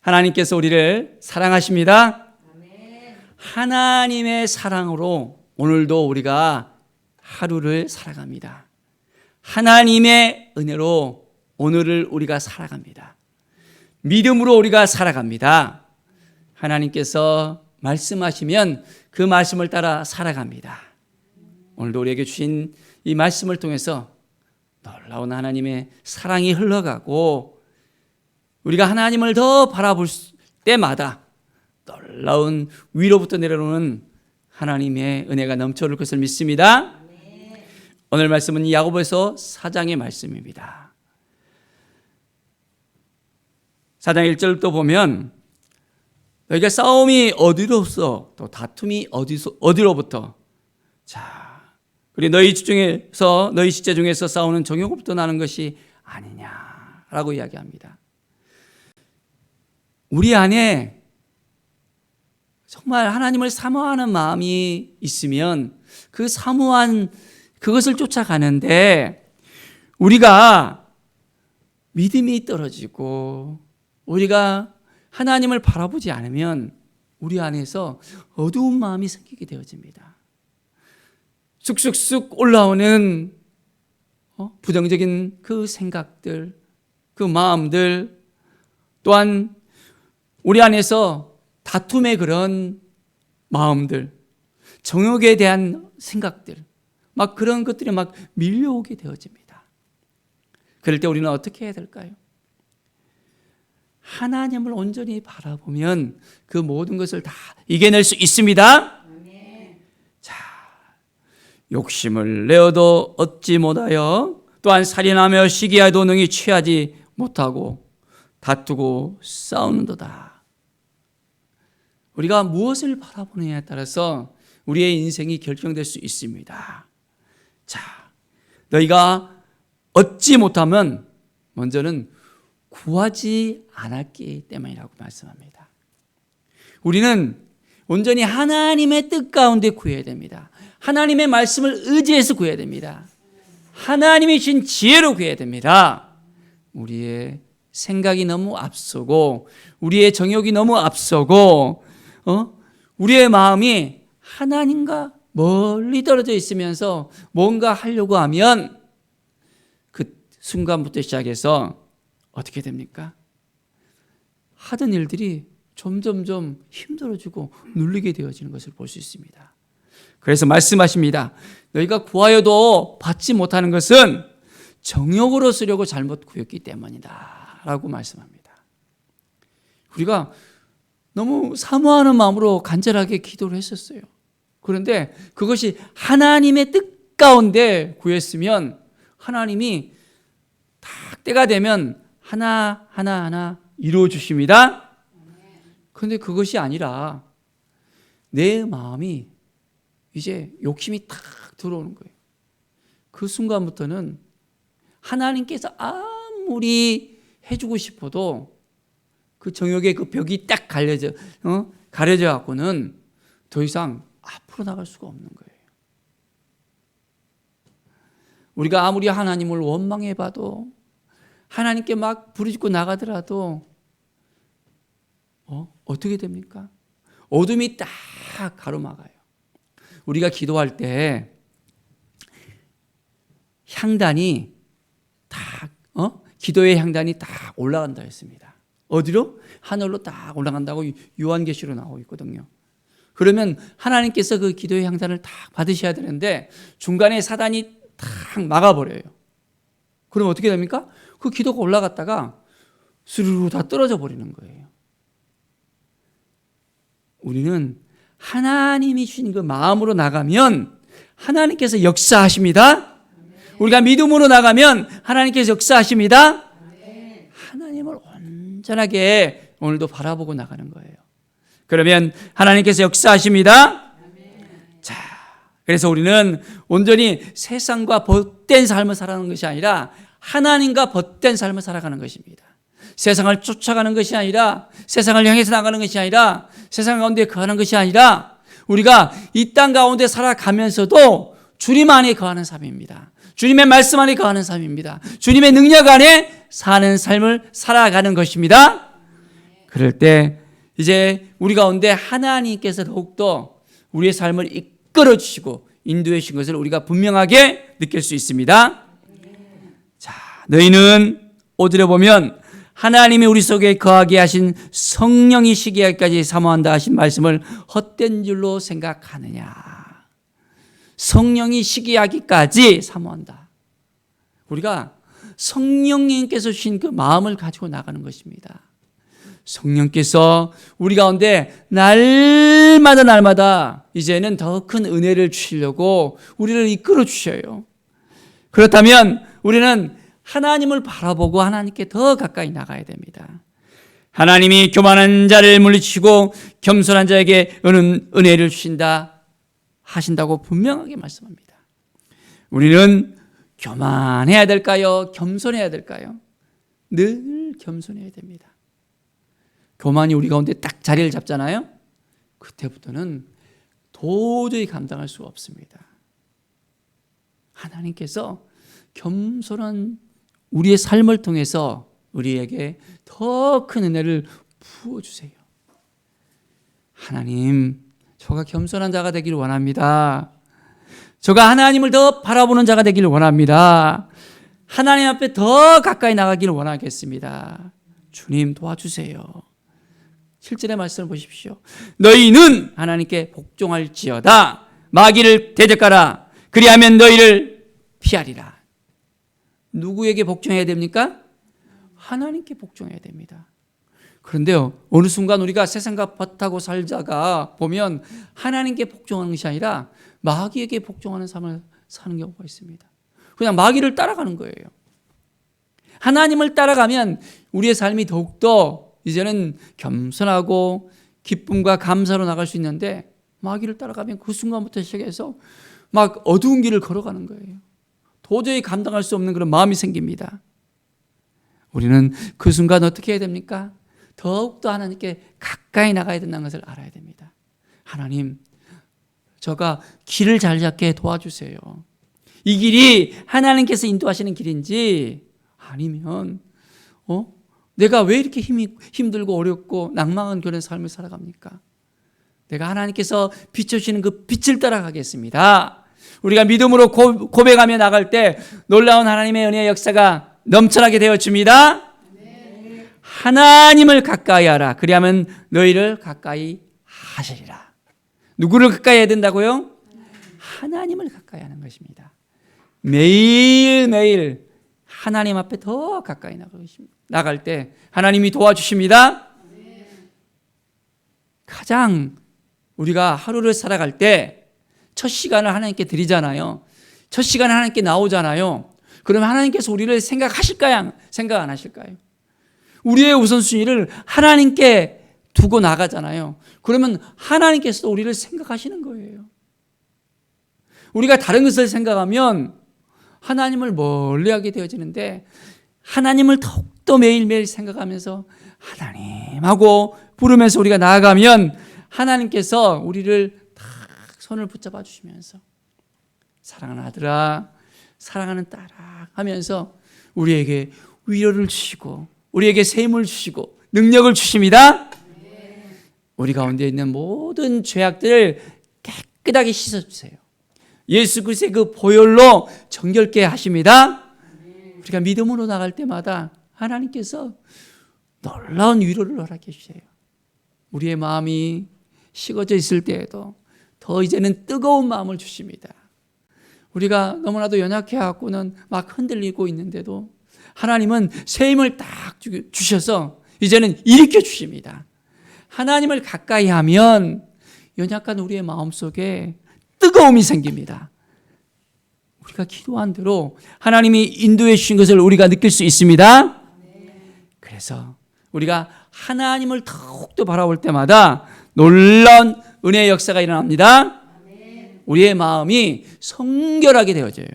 하나님께서 우리를 사랑하십니다. 하나님의 사랑으로 오늘도 우리가 하루를 살아갑니다. 하나님의 은혜로 오늘을 우리가 살아갑니다. 믿음으로 우리가 살아갑니다. 하나님께서 말씀하시면 그 말씀을 따라 살아갑니다. 오늘도 우리에게 주신 이 말씀을 통해서 놀라운 하나님의 사랑이 흘러가고 우리가 하나님을 더 바라볼 때마다 놀라운 위로부터 내려오는 하나님의 은혜가 넘쳐올 것을 믿습니다. 오늘 말씀은 야고보서 4장의 말씀입니다. 4장 1절부터 보면 너희가 싸움이 어디로서 또 다툼이 어디로부터 그리고 너희 시체 중에서 싸우는 정욕으로부터 나는 것이 아니냐라고 이야기합니다. 우리 안에 정말 하나님을 사모하는 마음이 있으면 그 사모한 그것을 쫓아가는데 우리가 믿음이 떨어지고 우리가 하나님을 바라보지 않으면 우리 안에서 어두운 마음이 생기게 되어집니다. 쑥쑥쑥 올라오는 부정적인 그 생각들, 그 마음들, 또한 우리 안에서 다툼의 그런 마음들, 정욕에 대한 생각들, 막 그런 것들이 막 밀려오게 되어집니다. 그럴 때 우리는 어떻게 해야 될까요? 하나님을 온전히 바라보면 그 모든 것을 다 이겨낼 수 있습니다. 자, 욕심을 내어도 얻지 못하여 또한 살인하며 시기하여도 능히 취하지 못하고 다투고 싸우는도다. 우리가 무엇을 바라보느냐에 따라서 우리의 인생이 결정될 수 있습니다. 자, 너희가 얻지 못하면 먼저는 구하지 않았기 때문이라고 말씀합니다. 우리는 온전히 하나님의 뜻 가운데 구해야 됩니다. 하나님의 말씀을 의지해서 구해야 됩니다. 하나님이 주신 지혜로 구해야 됩니다. 우리의 생각이 너무 앞서고 우리의 정욕이 너무 앞서고 우리의 마음이 하나님과 멀리 떨어져 있으면서 뭔가 하려고 하면 그 순간부터 시작해서 어떻게 됩니까? 하던 일들이 점점점 힘들어지고 눌리게 되어지는 것을 볼 수 있습니다. 그래서 말씀하십니다. 너희가 구하여도 받지 못하는 것은 정욕으로 쓰려고 잘못 구했기 때문이다 라고 말씀합니다. 우리가 너무 사모하는 마음으로 간절하게 기도를 했었어요. 그런데 그것이 하나님의 뜻 가운데 구했으면 하나님이 딱 때가 되면 하나 이루어 주십니다. 그런데 그것이 아니라 내 마음이 이제 욕심이 탁 들어오는 거예요. 그 순간부터는 하나님께서 아무리 해주고 싶어도 그 정욕의 그 벽이 딱 가려져 갖고는 더 이상 앞으로 나갈 수가 없는 거예요. 우리가 아무리 하나님을 원망해봐도 하나님께 막 부르짖고 나가더라도 어떻게 됩니까? 어둠이 딱 가로막아요. 우리가 기도할 때 향단이 딱 기도의 향단이 딱 올라간다 했습니다. 어디로? 하늘로 딱 올라간다고 요한계시로 나오고 있거든요. 그러면 하나님께서 그 기도의 향단을 딱 받으셔야 되는데 중간에 사단이 딱 막아버려요. 그럼 어떻게 됩니까? 그 기도가 올라갔다가 스르르 다 떨어져 버리는 거예요. 우리는 하나님이 주신 그 마음으로 나가면 하나님께서 역사하십니다. 우리가 믿음으로 나가면 하나님께서 역사하십니다. 하나님을 온전하게 오늘도 바라보고 나가는 거예요. 그러면 하나님께서 역사하십니다. 자, 그래서 우리는 온전히 세상과 벗된 삶을 살아가는 것이 아니라 하나님과 벗된 삶을 살아가는 것입니다. 세상을 쫓아가는 것이 아니라 세상을 향해서 나가는 것이 아니라 세상 가운데 거하는 것이 아니라 우리가 이 땅 가운데 살아가면서도 주님 안에 거하는 삶입니다. 주님의 말씀 안에 거하는 삶입니다. 주님의 능력 안에 사는 삶을 살아가는 것입니다. 그럴 때 이제 우리 가운데 하나님께서 더욱더 우리의 삶을 이끌어 주시고 인도해 주신 것을 우리가 분명하게 느낄 수 있습니다. 자, 너희는 5절에 보면 하나님이 우리 속에 거하게 하신 성령이 시기하기까지 사모한다 하신 말씀을 헛된 줄로 생각하느냐. 성령이 시기하기까지 사모한다. 우리가 성령님께서 주신 그 마음을 가지고 나가는 것입니다. 성령께서 우리 가운데 날마다 이제는 더 큰 은혜를 주시려고 우리를 이끌어 주셔요. 그렇다면 우리는 하나님을 바라보고 하나님께 더 가까이 나가야 됩니다. 하나님이 교만한 자를 물리치고 겸손한 자에게 은혜를 주신다 하신다고 분명하게 말씀합니다. 우리는 교만해야 될까요? 겸손해야 될까요? 늘 겸손해야 됩니다. 교만이 우리 가운데 딱 자리를 잡잖아요. 그때부터는 도저히 감당할 수가 없습니다. 하나님께서 겸손한 우리의 삶을 통해서 우리에게 더 큰 은혜를 부어주세요. 하나님, 저가 겸손한 자가 되기를 원합니다. 저가 하나님을 더 바라보는 자가 되기를 원합니다. 하나님 앞에 더 가까이 나가기를 원하겠습니다. 주님 도와주세요. 7절의 말씀을 보십시오. 너희는 하나님께 복종할지어다. 마귀를 대적하라. 그리하면 너희를 피하리라. 누구에게 복종해야 됩니까? 하나님께 복종해야 됩니다. 그런데요, 어느 순간 우리가 세상과 벗하고 살다가 보면 하나님께 복종하는 것이 아니라 마귀에게 복종하는 삶을 사는 경우가 있습니다. 그냥 마귀를 따라가는 거예요. 하나님을 따라가면 우리의 삶이 더욱더 이제는 겸손하고 기쁨과 감사로 나갈 수 있는데 마귀를 따라가면 그 순간부터 시작해서 막 어두운 길을 걸어가는 거예요. 도저히 감당할 수 없는 그런 마음이 생깁니다. 우리는 그 순간 어떻게 해야 됩니까? 더욱더 하나님께 가까이 나가야 된다는 것을 알아야 됩니다. 하나님, 저가 길을 잘 잡게 도와주세요. 이 길이 하나님께서 인도하시는 길인지 아니면 내가 왜 이렇게 힘들고 어렵고 낭망한 그런 삶을 살아갑니까? 내가 하나님께서 비춰주시는 그 빛을 따라가겠습니다. 우리가 믿음으로 고백하며 나갈 때 놀라운 하나님의 은혜의 역사가 넘쳐나게 되어집니다. 하나님을 가까이 하라. 그리하면 너희를 가까이 하시리라. 누구를 가까이 해야 된다고요? 하나님을 가까이 하는 것입니다. 매일매일 하나님 앞에 더 가까이 나갈 때 하나님이 도와주십니다. 가장 우리가 하루를 살아갈 때 첫 시간을 하나님께 드리잖아요. 첫 시간에 하나님께 나오잖아요. 그러면 하나님께서 우리를 생각하실까요? 생각 안 하실까요? 우리의 우선순위를 하나님께 두고 나가잖아요. 그러면 하나님께서도 우리를 생각하시는 거예요. 우리가 다른 것을 생각하면 하나님을 멀리하게 되어지는데 하나님을 더욱더 매일매일 생각하면서 하나님하고 부르면서 우리가 나아가면 하나님께서 우리를 딱 손을 붙잡아 주시면서 사랑하는 아들아, 사랑하는 딸아 하면서 우리에게 위로를 주시고 우리에게 셈을 주시고 능력을 주십니다. 우리 가운데 있는 모든 죄악들을 깨끗하게 씻어주세요. 예수 그리스도의 그 보혈로 정결케 하십니다. 우리가 믿음으로 나갈 때마다 하나님께서 놀라운 위로를 허락해 주세요. 우리의 마음이 식어져 있을 때에도 더 이제는 뜨거운 마음을 주십니다. 우리가 너무나도 연약해갖고는 막 흔들리고 있는데도 하나님은 새 힘을 딱 주셔서 이제는 일으켜 주십니다. 하나님을 가까이 하면 연약한 우리의 마음속에 뜨거움이 생깁니다. 우리가 기도한 대로 하나님이 인도해 주신 것을 우리가 느낄 수 있습니다. 그래서 우리가 하나님을 더욱더 바라볼 때마다 놀라운 은혜의 역사가 일어납니다. 우리의 마음이 성결하게 되어져요.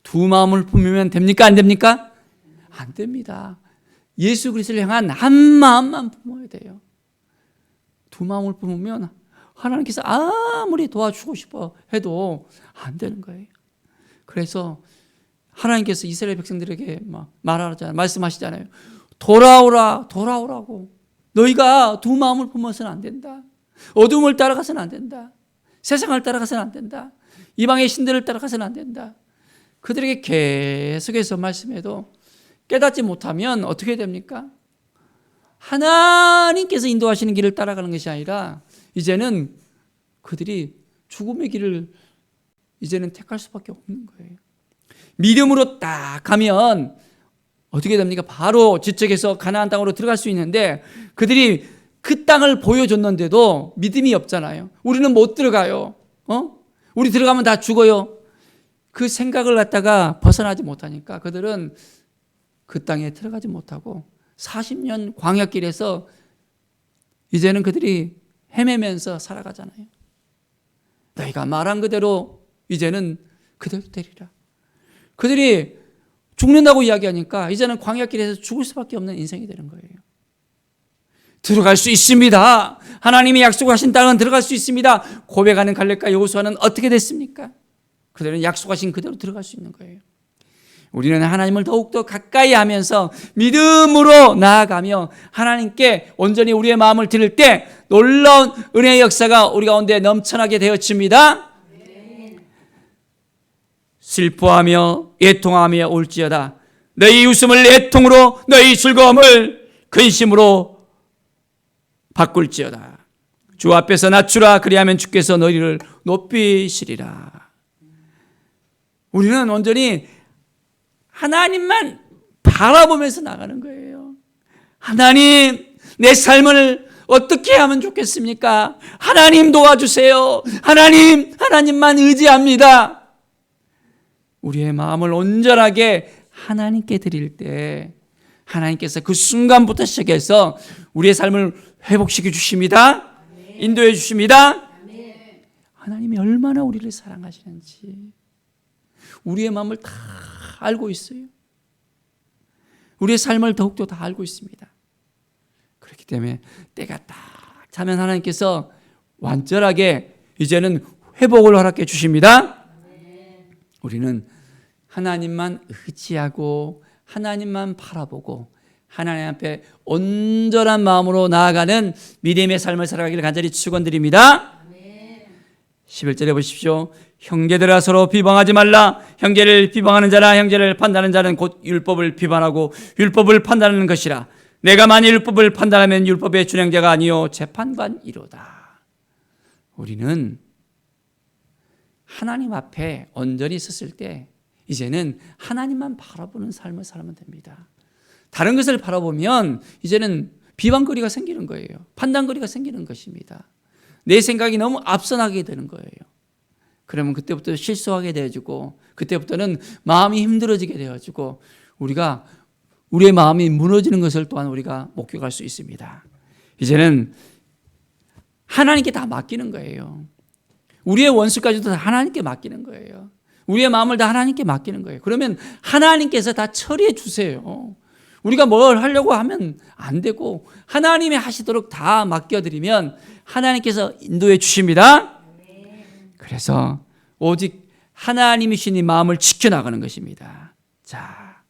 두 마음을 품으면 됩니까? 안 됩니까? 안 됩니다. 예수 그리스도를 향한 한 마음만 품어야 돼요. 두 마음을 품으면 하나님께서 아무리 도와주고 싶어 해도 안 되는 거예요. 그래서 하나님께서 이스라엘 백성들에게 말하잖아요. 말씀하시잖아요. 돌아오라, 돌아오라고. 너희가 두 마음을 품어서는 안 된다. 어둠을 따라가서는 안 된다. 세상을 따라가서는 안 된다. 이방의 신들을 따라가서는 안 된다. 그들에게 계속해서 말씀해도 깨닫지 못하면 어떻게 됩니까? 하나님께서 인도하시는 길을 따라가는 것이 아니라 이제는 그들이 죽음의 길을 이제는 택할 수밖에 없는 거예요. 믿음으로 딱 가면 어떻게 됩니까? 바로 지척에서 가나안 땅으로 들어갈 수 있는데 그들이 그 땅을 보여줬는데도 믿음이 없잖아요. 우리는 못 들어가요. 우리 들어가면 다 죽어요. 그 생각을 갖다가 벗어나지 못하니까 그들은 그 땅에 들어가지 못하고 40년 광야길에서 이제는 그들이 헤매면서 살아가잖아요. 너희가 말한 그대로 이제는 그대로 되리라. 그들이 죽는다고 이야기하니까 이제는 광야길에서 죽을 수밖에 없는 인생이 되는 거예요. 들어갈 수 있습니다. 하나님이 약속하신 땅은 들어갈 수 있습니다. 고백하는 갈렙과 여호수아는 어떻게 됐습니까? 그들은 약속하신 그대로 들어갈 수 있는 거예요. 우리는 하나님을 더욱더 가까이 하면서 믿음으로 나아가며 하나님께 온전히 우리의 마음을 드릴 때 놀라운 은혜의 역사가 우리 가운데 넘쳐나게 되어집니다. 슬퍼하며 애통하며 올지어다. 너희 웃음을 애통으로 너희 즐거움을 근심으로 바꿀지어다. 주 앞에서 낮추라. 그리하면 주께서 너희를 높이시리라. 우리는 온전히 하나님만 바라보면서 나가는 거예요. 하나님, 내 삶을 어떻게 하면 좋겠습니까? 하나님 도와주세요. 하나님만 의지합니다. 우리의 마음을 온전하게 하나님께 드릴 때 하나님께서 그 순간부터 시작해서 우리의 삶을 회복시켜 주십니다. 인도해 주십니다. 하나님이 얼마나 우리를 사랑하시는지 우리의 마음을 다 알고 있어요. 우리의 삶을 더욱더 다 알고 있습니다. 그렇기 때문에 때가 딱 차면 하나님께서 완전하게 이제는 회복을 허락해 주십니다. 우리는 하나님만 의지하고 하나님만 바라보고 하나님 앞에 온전한 마음으로 나아가는 믿음의 삶을 살아가기를 간절히 축원드립니다. 11절에 보십시오. 형제들아 서로 비방하지 말라. 형제를 비방하는 자나 형제를 판단하는 자는 곧 율법을 비방하고 율법을 판단하는 것이라. 내가 만일 율법을 판단하면 율법의 준행자가 아니요 재판관이로다. 우리는 하나님 앞에 온전히 섰을 때 이제는 하나님만 바라보는 삶을 살면 됩니다. 다른 것을 바라보면 이제는 비방거리가 생기는 거예요. 판단거리가 생기는 것입니다. 내 생각이 너무 앞서 나가게 되는 거예요. 그러면 그때부터 실수하게 되어지고 그때부터는 마음이 힘들어지게 되어지고 우리의 마음이 무너지는 것을 또한 우리가 목격할 수 있습니다. 이제는 하나님께 다 맡기는 거예요. 우리의 원수까지도 다 하나님께 맡기는 거예요. 우리의 마음을 다 하나님께 맡기는 거예요. 그러면 하나님께서 다 처리해 주세요. 우리가 뭘 하려고 하면 안 되고 하나님이 하시도록 다 맡겨드리면 하나님께서 인도해 주십니다. 그래서 오직 하나님이신 이 마음을 지켜나가는 것입니다. 자,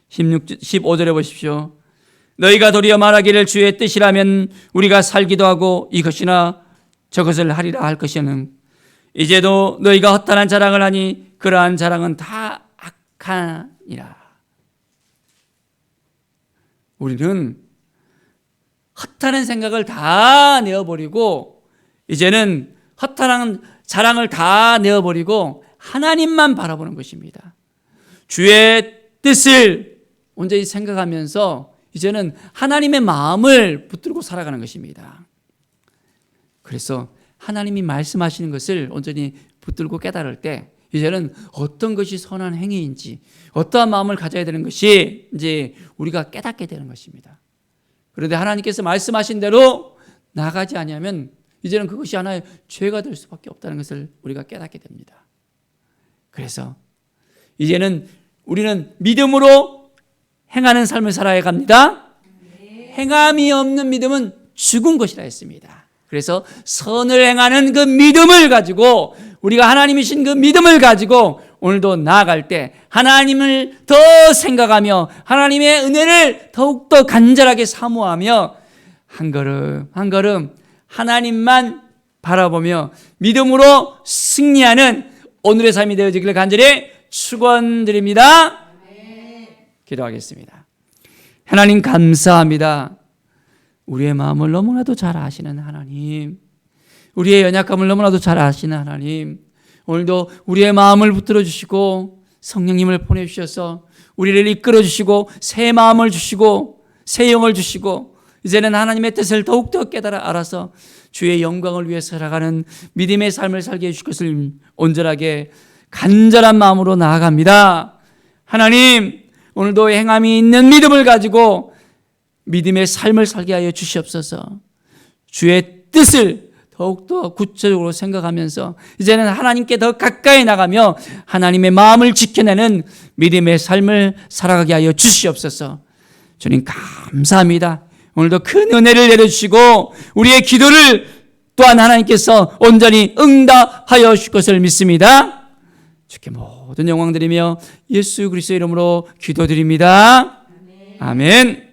15절에 보십시오. 너희가 도리어 말하기를 주의 뜻이라면 우리가 살기도 하고 이것이나 저것을 하리라 할 것이는 이제도 너희가 허탄한 자랑을 하니 그러한 자랑은 다 악하니라. 우리는 허탄한 생각을 다 내어버리고 이제는 허탄한 자랑을 다 내어버리고 하나님만 바라보는 것입니다. 주의 뜻을 온전히 생각하면서 이제는 하나님의 마음을 붙들고 살아가는 것입니다. 그래서 하나님이 말씀하시는 것을 온전히 붙들고 깨달을 때 이제는 어떤 것이 선한 행위인지 어떠한 마음을 가져야 되는 것이 이제 우리가 깨닫게 되는 것입니다. 그런데 하나님께서 말씀하신 대로 나가지 아니하면 이제는 그것이 하나의 죄가 될 수밖에 없다는 것을 우리가 깨닫게 됩니다. 그래서 이제는 우리는 믿음으로 행하는 삶을 살아야 합니다. 행함이 없는 믿음은 죽은 것이라 했습니다. 그래서 선을 행하는 그 믿음을 가지고 우리가 하나님이신 그 믿음을 가지고 오늘도 나아갈 때 하나님을 더 생각하며 하나님의 은혜를 더욱더 간절하게 사모하며 한 걸음 한 걸음 하나님만 바라보며 믿음으로 승리하는 오늘의 삶이 되어지기를 간절히 축원드립니다. 기도하겠습니다. 하나님 감사합니다. 우리의 마음을 너무나도 잘 아시는 하나님, 우리의 연약함을 너무나도 잘 아시는 하나님, 오늘도 우리의 마음을 붙들어 주시고 성령님을 보내주셔서 우리를 이끌어 주시고 새 마음을 주시고 새 영을 주시고 이제는 하나님의 뜻을 더욱더 깨달아 알아서 주의 영광을 위해 살아가는 믿음의 삶을 살게 해주실 것을 온전하게 간절한 마음으로 나아갑니다. 하나님, 오늘도 행함이 있는 믿음을 가지고 믿음의 삶을 살게 하여 주시옵소서. 주의 뜻을 더욱더 구체적으로 생각하면서 이제는 하나님께 더 가까이 나가며 하나님의 마음을 지켜내는 믿음의 삶을 살아가게 하여 주시옵소서. 주님 감사합니다. 오늘도 큰 은혜를 내려주시고 우리의 기도를 또한 하나님께서 온전히 응답하여 주실 것을 믿습니다. 주께 모든 영광 드리며 예수 그리스도의 이름으로 기도드립니다. 아멘.